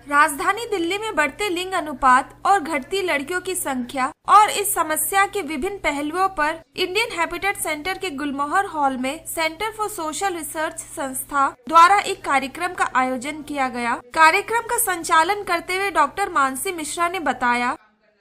राजधानी दिल्ली में बढ़ते लिंग अनुपात और घटती लड़कियों की संख्या और इस समस्या के विभिन्न पहलुओं पर इंडियन हैबिटेट सेंटर के गुलमोहर हॉल में सेंटर फॉर सोशल रिसर्च संस्था द्वारा एक कार्यक्रम का आयोजन किया गया। कार्यक्रम का संचालन करते हुए डॉक्टर मानसी मिश्रा ने बताया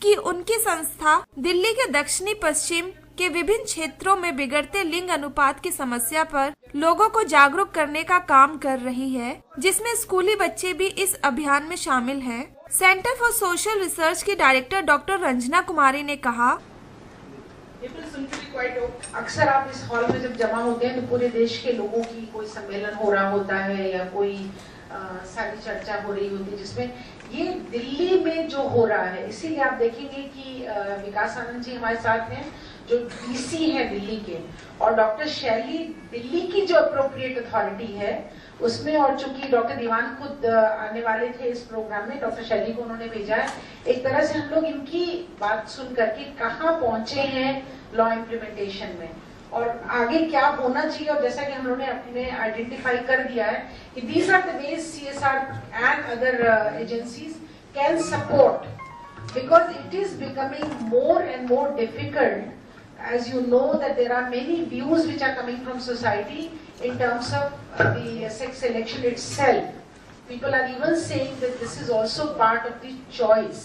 कि उनकी संस्था दिल्ली के दक्षिणी पश्चिम के विभिन्न क्षेत्रों में बिगड़ते लिंग अनुपात की समस्या पर लोगों को जागरूक करने का काम कर रही है, जिसमें स्कूली बच्चे भी इस अभियान में शामिल हैं। सेंटर फॉर सोशल रिसर्च की डायरेक्टर डॉक्टर रंजना कुमारी ने कहा, अक्सर आप इस हॉल में जब जमा होते हैं तो पूरे देश के लोगों की कोई सम्मेलन हो रहा होता है या कोई सारी चर्चा हो रही होती है, जिसमें ये दिल्ली में जो हो रहा है, इसीलिए आप देखेंगे कि विकास आनंद जी हमारे साथ हैं जो डीसी है दिल्ली के, और डॉक्टर शैली दिल्ली की जो अप्रोप्रिएट अथॉरिटी है उसमें, और चूंकि डॉक्टर दीवान खुद आने वाले थे इस प्रोग्राम में, डॉक्टर शैली को उन्होंने भेजा है। एक तरह से हम लोग इनकी बात सुन करके कहाँ पहुंचे हैं लॉ इम्प्लीमेंटेशन में और आगे क्या होना चाहिए, और जैसा कि हम लोगों ने अपने आइडेंटिफाई कर दिया है कि these are the ways CSR and other agencies can support, because it is becoming more and more difficult. As you know that there are many views which are coming from society in terms of the sex selection itself. People are even saying that this is also part of the choice.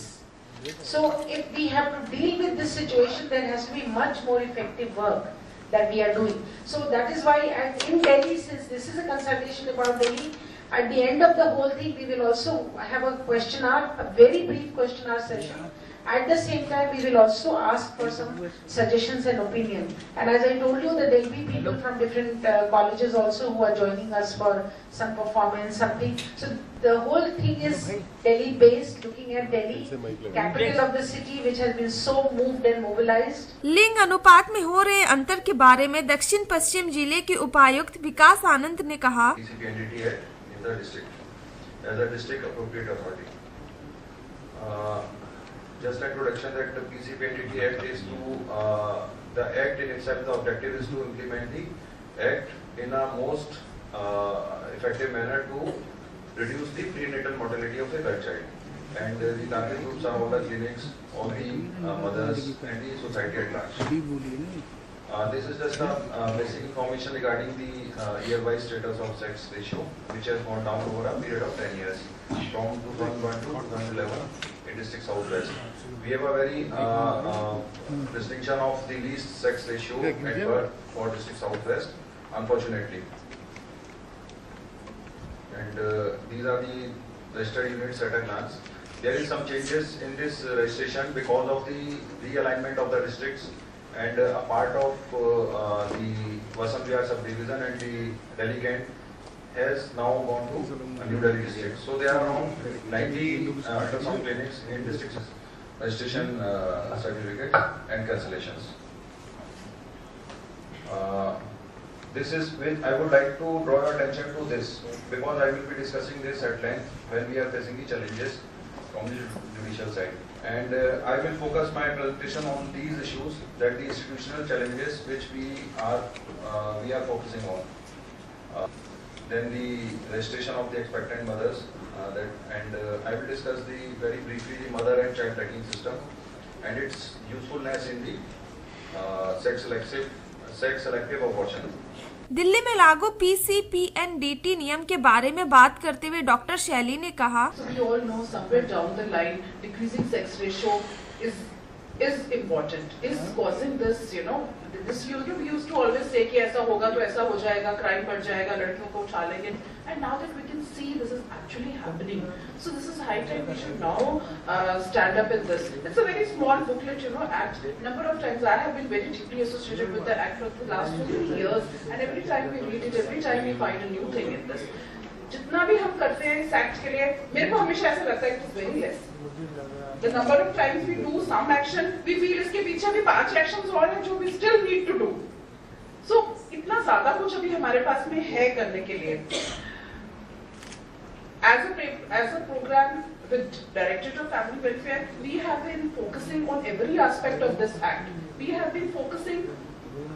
So if we have to deal with this situation, there has to be much more effective work that we are doing. So that is why in Delhi, since this is a consultation about Delhi, at the end of the whole thing, we will also have a questionnaire, a very brief questionnaire session. At the same time, we will also ask for some suggestions and opinion. And as I told you, that there will be people from different colleges also who are joining us for some performance, something. So the whole thing is Delhi-based, looking at Delhi, capital of the city, which has been so moved and mobilized. लिंग अनुपात में हो रहे अंतर के बारे में दक्षिण पश्चिम जिले के उपायुक्त विकास आनंद ने कहा, Just like introduction that the PCPNDT Act is to, the Act in itself, the objective is to implement the Act in a most effective manner to reduce the prenatal mortality of a girl child. And the target groups are all the clinics, all the mothers and the society at large. This is just a basic information regarding the year-wise status of sex ratio, which has gone down over a period of 10 years, from 2001 to 2011 in District Southwest. We have a very distinction of the least sex ratio at birth for District Southwest, unfortunately. And these are the registered units at a glance. There is some changes in this registration because of the realignment of the districts, and a part of the Vasant Vihar subdivision and the Delhi Kent has now gone to a New Delhi district. So there are around 90 ultrasound clinics in districts registration certificate and cancellations. This is when I would like to draw your attention to this, because I will be discussing this at length when we are facing the challenges from the judicial side. And I will focus my presentation on these issues, that the institutional challenges which we are focusing on. Then the registration of the expectant mothers, and I will discuss very briefly the mother and child tracking system and its usefulness in the sex selective abortion. Delhi में लागू PCPNDT नियम के बारे में बात करते हुए doctor शैली ने कहा, We all know somewhere down the line decreasing sex ratio is important, is causing this, this we used to always say कि ऐसा होगा तो ऐसा हो जाएगा, crime बढ़ जाएगा, लड़कियों को उठा लेंगे, and now that we can see this is actually happening, so this is high time we should now stand up in this. It's a very small booklet, Act. Number of times I have been very deeply associated with the Act for the last 2 years, and every time we read it, every time we find a new thing in this. जितना भी हम करते हैं इस act के लिए, मेरे को हमेशा ऐसा लगता है कि it's very less. The number of times we do some action, we feel इसके पीछे भी 5 actions और हैं जो we still need to do. So इतना ज़्यादा कुछ अभी हमारे पास में है करने के लिए. As a program with Directorate of Family Welfare, we have been focusing on every aspect of this act. We have been focusing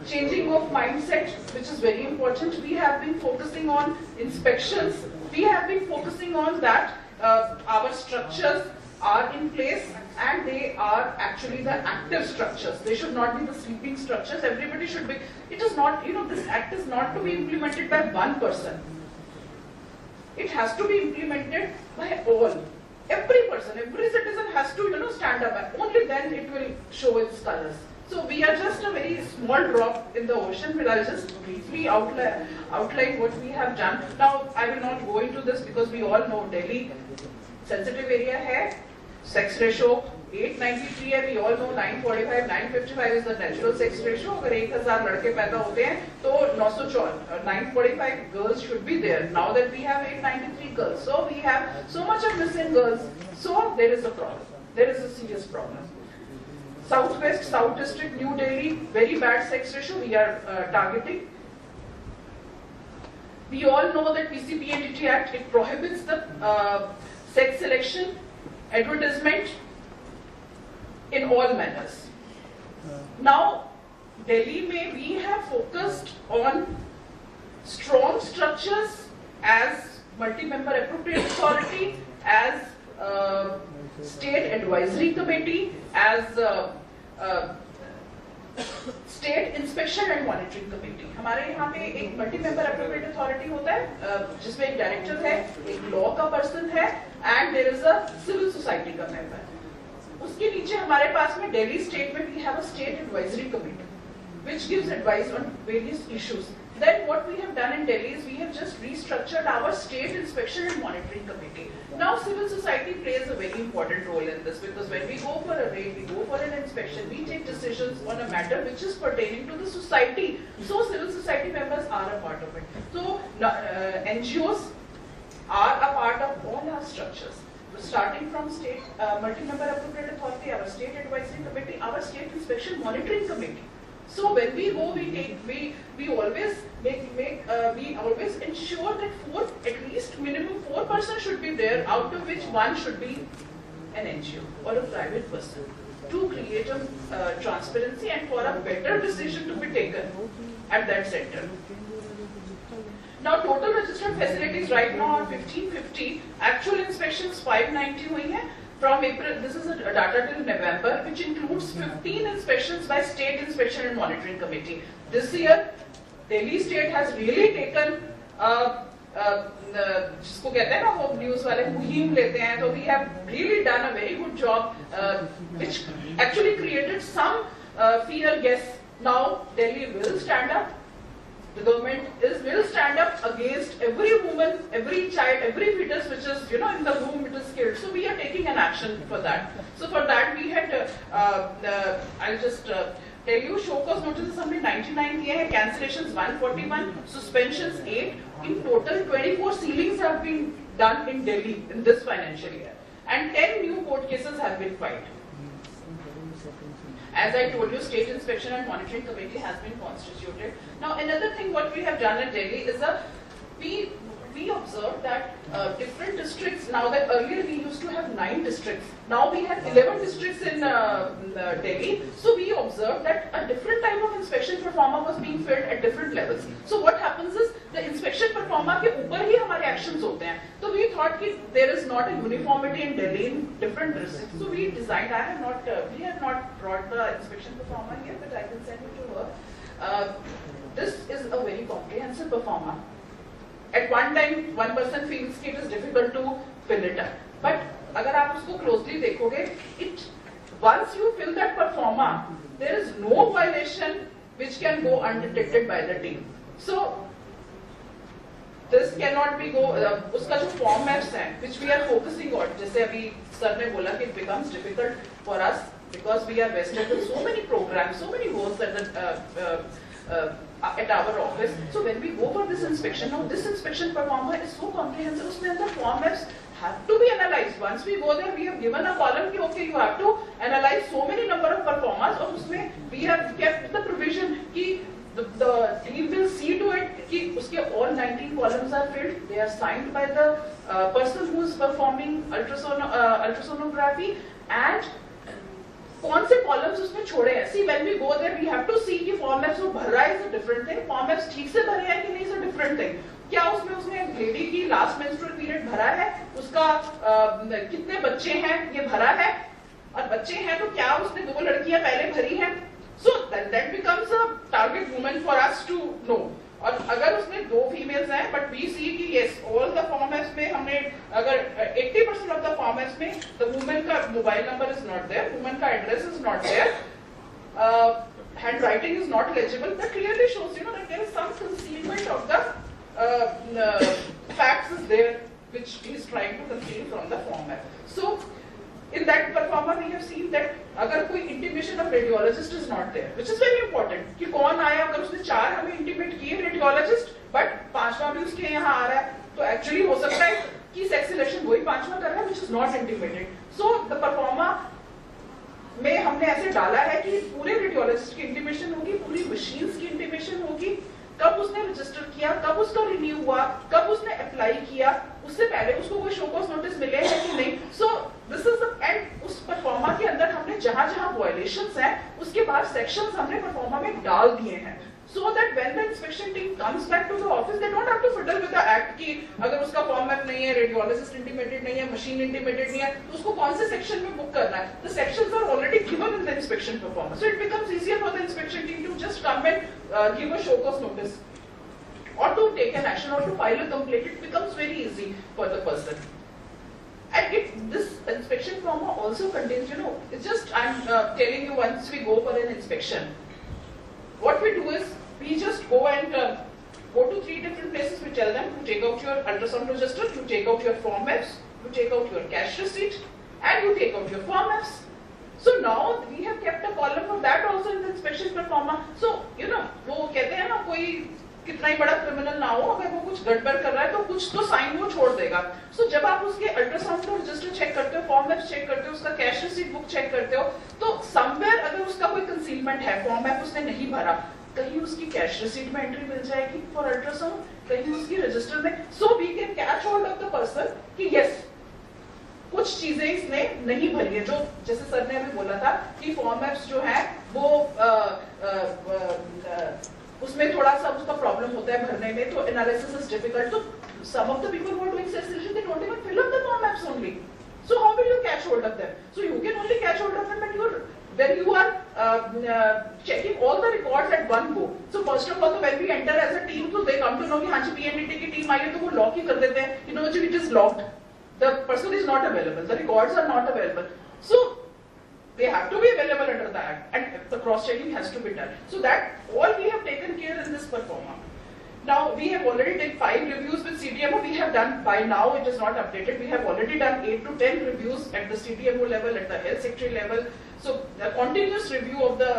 changing of mindset, which is very important. We have been focusing on inspections. We have been focusing on that our structures are in place and they are actually the active structures. They should not be the sleeping structures. Everybody should be, it is not, this act is not to be implemented by one person. It has to be implemented by all. Every person, every citizen has to, stand up. Only then it will show its colors. So we are just a very small drop in the ocean, but I'll just briefly outline what we have done. Now, I will not go into this because we all know Delhi sensitive area hai, sex ratio 893 है, we all know 945, 955 is the natural sex ratio. अगर 1000 लड़के पैदा होते हैं तो 945 girls should be there. Now that we have 893 girls, so we have so much of missing girls. So there is a problem. There is a serious problem. Southwest, South District, New Delhi, very bad sex ratio we are targeting. We all know that PCPNDT Act, it prohibits the sex selection, advertisement in all manners. Now, Delhi mein we have focused on strong structures as multi-member appropriate authority, as state advisory committee, as state inspection and monitoring committee. हमारे यहाँ पे एक multi member appropriate authority होता है जिसमें एक director है, एक लॉ का पर्सन है and there is a civil society का मेंबर. उसके नीचे हमारे पास में दिल्ली स्टेट में we have a state advisory committee which gives advice on various issues. Then what we have done in Delhi is we have just restructured our state inspection and monitoring committee. Now civil society plays a very important role in this because when we go for a raid, we go for an inspection, we take decisions on a matter which is pertaining to the society. So civil society members are a part of it. So NGOs are a part of all our structures. Starting from state multi-member appropriate authority, our state advisory committee, our state inspection monitoring committee. So when we go, we always ensure that at least minimum 4 persons should be there, out of which 1 should be an NGO or a private person, to create a transparency and for a better decision to be taken at that center. Now total registered facilities right now are 1550. Actual inspections 590 हुई हैं. From April, this is a data till November, which includes 15 inspections by State Inspection and Monitoring Committee. This year, Delhi State has really taken, जिसको कहते हैं ना वो news वाले मुहिम लेते हैं, तो we have really done a very good job, which actually created some fear. Yes, now Delhi will stand up. The government will stand up against every woman, every child, every fetus which is, in the womb it is killed. So we are taking an action for that. So for that we had, I'll just tell you, show cause notices हमने 99 किए हैं, cancellations 141, suspensions 8. In total 24 sealings have been done in Delhi in this financial year, and 10 new court cases have been filed. As I told you, State Inspection and Monitoring Committee has been constituted. Now, another thing what we have done in Delhi is we observed that different districts, now that earlier we used to have 9 districts, now we have 11 districts in Delhi. So we observed that a different type of inspection performer was being filled at different levels. So what happens is the inspection performer के ऊपर ही हमारे actions होते हैं. So we thought that there is not a uniformity in Delhi in different districts. So we designed. We have not brought the inspection performer here, but I can send it to her. This is a very comprehensive performer. At one time, one person feels it is difficult to fill it up. But अगर आप उसको closely देखोगे, once you fill that performer, there is no violation which can go undetected by the team. So this cannot be उसका जो form maps हैं, which we are focusing on, जैसे अभी sir ने बोला कि it becomes difficult for us because we are vested with so many programs, so many goals at our office. So when we go for this inspection, now this inspection performer is so comprehensive. उसमें अंदर form maps have to be analyzed. Once we go there, we have given a column कि okay, you have to analyze so many number of performers. और उसमें we have kept the provision कि the team will see to it कि उसके all 19 columns are filled. They are signed by the person who is performing ultrasonography and कौन से columns उसमें छोड़े हैं. See, when we go there, we have to see कि form maps वो भर रहा है is a different thing. Form maps ठीक से भरे हैं कि नहीं is a different thing. क्या उसने लेडी की लास्ट मेंस्ट्रुअल पीरियड भरा है, उसका कितने बच्चे हैं ये भरा है, और बच्चे हैं तो क्या उसने 2 लड़कियां पहले भरी हैं. So that becomes a target woman for us to know. और अगर उसमें 2 फीमेल्स हैं बट वी सी कि यस ऑल द फॉर्मेट्स में हमने अगर 80% ऑफ द फॉर्मेट्स में द वुमेन का mobile number is not there, women का address is not there, handwriting is not legible, that clearly shows that there is some concealment of the facts is there which he is trying to conceal from the format. So in that performer we have seen that अगर कोई intimation of radiologist is not there, which is very important कि कौन आया, अगर उसने 4 हमें intimate किए radiologist but 5वां भी उसके यहाँ आ रहा है, तो actually हो सकता है कि sex selection वही 5वां कर रहा है which is not intimated. So the performer में हमने ऐसे डाला है कि पूरे रेडियोलॉजिस्ट की इंटीमेशन होगी, पूरी मशीन्स की इंटीमेशन होगी, कब उसने रजिस्टर किया, कब उसका रिन्यू हुआ, कब उसने अप्लाई किया, उससे पहले उसको कोई शो कॉज नोटिस मिले हैं कि नहीं. So this is the end. उस परफॉर्मा के अंदर हमने जहां जहां वायलेशंस हैं उसके बाद सेक्शंस हमने परफॉर्मा में डाल दिए हैं, so that when the inspection team comes back to the office they don't have to fiddle with the act कि अगर उसका फॉर्मेट नहीं है, रेडियोलॉजिस्ट इंटीमेटेड नहीं है, मशीन इंटीमेटेड नहीं है, तो उसको कौन से सेक्शन में बुक करना है. The sections are already given in the inspection performance, so it becomes easier for the inspection team to just come and give a show cause notice or to take an action or to file a complaint. It becomes very easy for the person. And this inspection form also contains, it's just I'm telling you, once we go for an inspection, what we do is we just go and go to 3 different places. We tell them to take out your ultrasound register, to take out your form Fs, to take out your cash receipt, and you take out your form Fs. So now we have kept a column for that also in the inspection performer. So वो कहते हैं ना, कोई कितना ही बड़ा criminal ना हो, अगर वो कुछ गड़बड़ कर रहा है तो कुछ तो साइन वो छोड़ देगा. So जब आप उसके अल्ट्रासाउंड का रजिस्टर चेक करते हो, फॉर्म एफ चेक करते हो, उसका कैश रिसीट बुक चेक करते हो, तो समवेयर अगर उसका कोई कंसीलमेंट है, फॉर्म एफ उसने नहीं भरा, कहीं उसकी कैश रिसीट में एंट्री मिल जाएगी फॉर अल्ट्रासाउंड, कहीं उसकी रजिस्टर में. So we can catch hold of the person कि यस कुछ चीजें इसने नहीं भरी है. जो जैसे सर ने अभी बोला था कि फॉर्म एफ जो है वो उसमें थोड़ा सा उसका प्रॉब्लम होता है भरने में, तो एनालिसिस इज डिफिकल्ट. तो some of the people who are doing sex selection, they don't even fill up the form apps only. So how will you catch hold of them? So you can only catch hold of them when you are checking all the records at one go. So first of all, when we enter as a team, so they come to know कि हाँ जी PNDT की team आई है, तो वो lock ही कर देते हैं. It is locked. The person is not available. The records are not available. So they have to be available under the act, and the cross-checking has to be done. So that all we have taken care in this performer. Now we have already did 5 reviews with CDMO. We have done, by now it is not updated, we have already done 8 to 10 reviews at the CDMO level, at the health secretary level. So the continuous review of the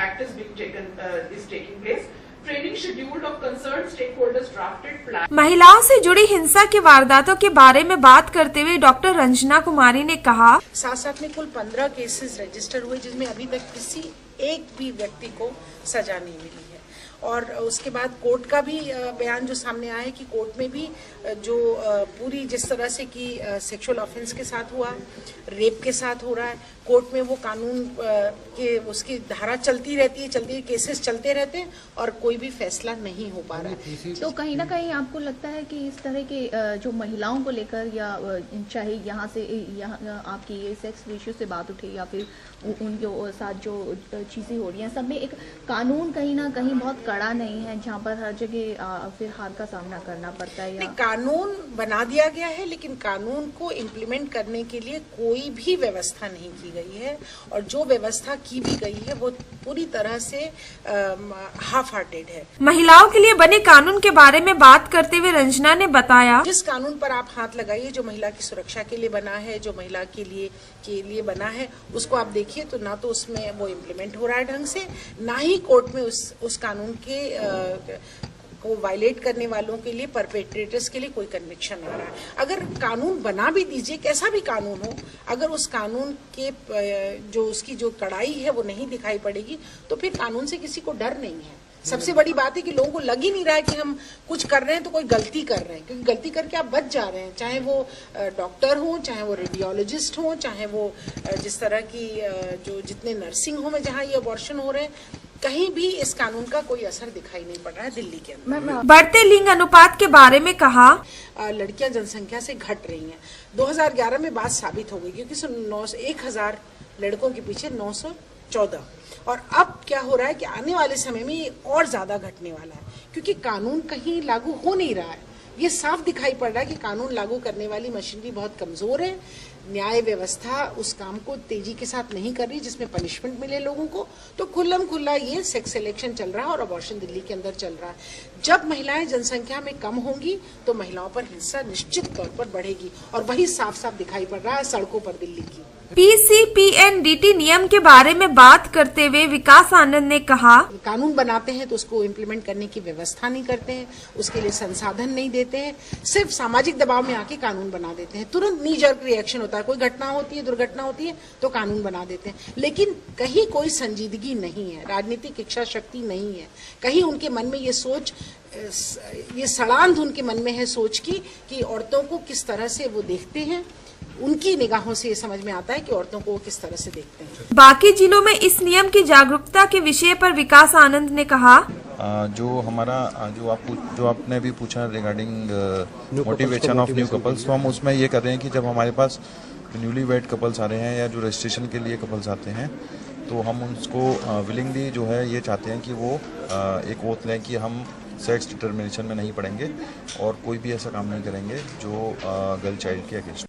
act is being taken, is taking place. Training scheduled of concerned stakeholders drafted plan. महिलाओं से जुड़ी हिंसा की वारदातों के बारे में बात करते हुए डॉक्टर रंजना कुमारी ने कहा, साथ में कुल 15 केसेस रजिस्टर हुए, जिसमें अभी तक किसी एक भी व्यक्ति को सजा नहीं मिली है. और उसके बाद कोर्ट का भी बयान जो सामने आया है कि कोर्ट में भी जो पूरी जिस तरह से कि सेक्सुअल ऑफेंस के साथ हुआ, रेप के साथ हो रहा है, कोर्ट में वो कानून के उसकी धारा चलती रहती है, केसेस चलते रहते हैं और कोई भी फैसला नहीं हो पा रहा है. तो कहीं ना कहीं आपको लगता है कि इस तरह के जो महिलाओं को लेकर, या चाहे यहाँ से आपकी ये सेक्स रेशियो से बात उठे या फिर उनके साथ जो चीजें हो रही हैं, सब में एक कानून कहीं ना कहीं बहुत कड़ा नहीं है, जहाँ पर हर जगह फिर हार का सामना करना पड़ता है. या कानून बना दिया गया है, लेकिन कानून को इम्प्लीमेंट करने के लिए कोई भी व्यवस्था नहीं की गई है, और जो व्यवस्था की भी गई है वो पूरी तरह से हाफ हार्टेड है. महिलाओं के लिए बने कानून के बारे में बात करते हुए रंजना ने बताया, जिस कानून पर आप हाथ लगाइए, जो महिला की सुरक्षा के लिए बना है, जो महिला के लिए बना है, उसको आप देखिए तो ना तो उसमें वो इम्प्लीमेंट हो रहा है ढंग से, ना ही कोर्ट में उस कानून के को वायलेट करने वालों के लिए, परपेट्रेटर्स के लिए कोई कन्विक्शन हो रहा है. अगर कानून बना भी दीजिए, कैसा भी कानून हो, अगर उस कानून के जो उसकी जो कड़ाई है वो नहीं दिखाई पड़ेगी, तो फिर कानून से किसी को डर नहीं है. सबसे बड़ी बात है कि लोगों को लग ही नहीं रहा है कि हम कुछ कर रहे हैं तो कोई गलती कर रहे हैं, क्योंकि गलती करके आप बच जा रहे हैं, चाहे वो डॉक्टर हो, चाहे वो रेडियोलॉजिस्ट हो, चाहे वो जिस तरह की जो जितने नर्सिंग होम में जहाँ ये अबॉर्शन हो रहे हैं, कहीं भी इस कानून का कोई असर दिखाई नहीं पड़ रहा है दिल्ली के अंदर। मैम बढ़ते लिंग अनुपात के बारे में कहा, लड़कियां जनसंख्या से घट रही हैं। 2011 में बात साबित हो गई क्योंकि 1000 लड़कों के पीछे 914, और अब क्या हो रहा है कि आने वाले समय में ये और ज्यादा घटने वाला है क्योंकि कानून कहीं लागू हो नहीं रहा है। ये साफ दिखाई पड़ रहा है कि कानून लागू करने वाली मशीनरी बहुत कमजोर है, न्याय व्यवस्था उस काम को तेजी के साथ नहीं कर रही जिसमें पनिशमेंट मिले लोगों को। तो खुल्लम खुल्ला ये सेक्स सिलेक्शन चल रहा है और अबॉर्शन दिल्ली के अंदर चल रहा है। जब महिलाएं जनसंख्या में कम होंगी तो महिलाओं पर हिंसा निश्चित तौर पर बढ़ेगी, और वही साफ साफ दिखाई पड़ रहा है सड़कों पर दिल्ली की। PCPNDT नियम के बारे में बात करते हुए विकास आनंद ने कहा, कानून बनाते हैं तो उसको इम्प्लीमेंट करने की व्यवस्था नहीं करते हैं, उसके लिए संसाधन नहीं देते हैं, सिर्फ सामाजिक दबाव में आके कानून बना देते हैं। तुरंत नी जर्क रिएक्शन होता है, कोई घटना होती है, दुर्घटना होती है तो कानून बना देते हैं, लेकिन कहीं कोई संजीदगी नहीं है, राजनीतिक इच्छा शक्ति नहीं है। कहीं उनके मन में ये सोच, ये सड़ांध उनके मन में है सोच की कि औरतों को किस तरह से वो देखते हैं। उनकी निगाहों से ये समझ में आता है कि औरतों को वो किस तरह से देखते हैं। बाकी जिलों में इस नियम की जागरूकता के विषय पर विकास आनंद ने कहा, जो हमारा जो आपने भी पूछा regarding motivation of new couples, तो हम उसमें ये कर रहे हैं कि जब हमारे पास न्यूली वेड कपल्स आ रहे हैं या जो रजिस्ट्रेशन के लिए कपल्स आते हैं तो हम उनको विलिंगली जो है ये चाहते हैं कि वो एक ओथ लें कि हम सेक्स डिटर्मिनेशन में नहीं पड़ेंगे और कोई भी ऐसा काम नहीं करेंगे जो गर्ल चाइल्ड के अगेंस्ट।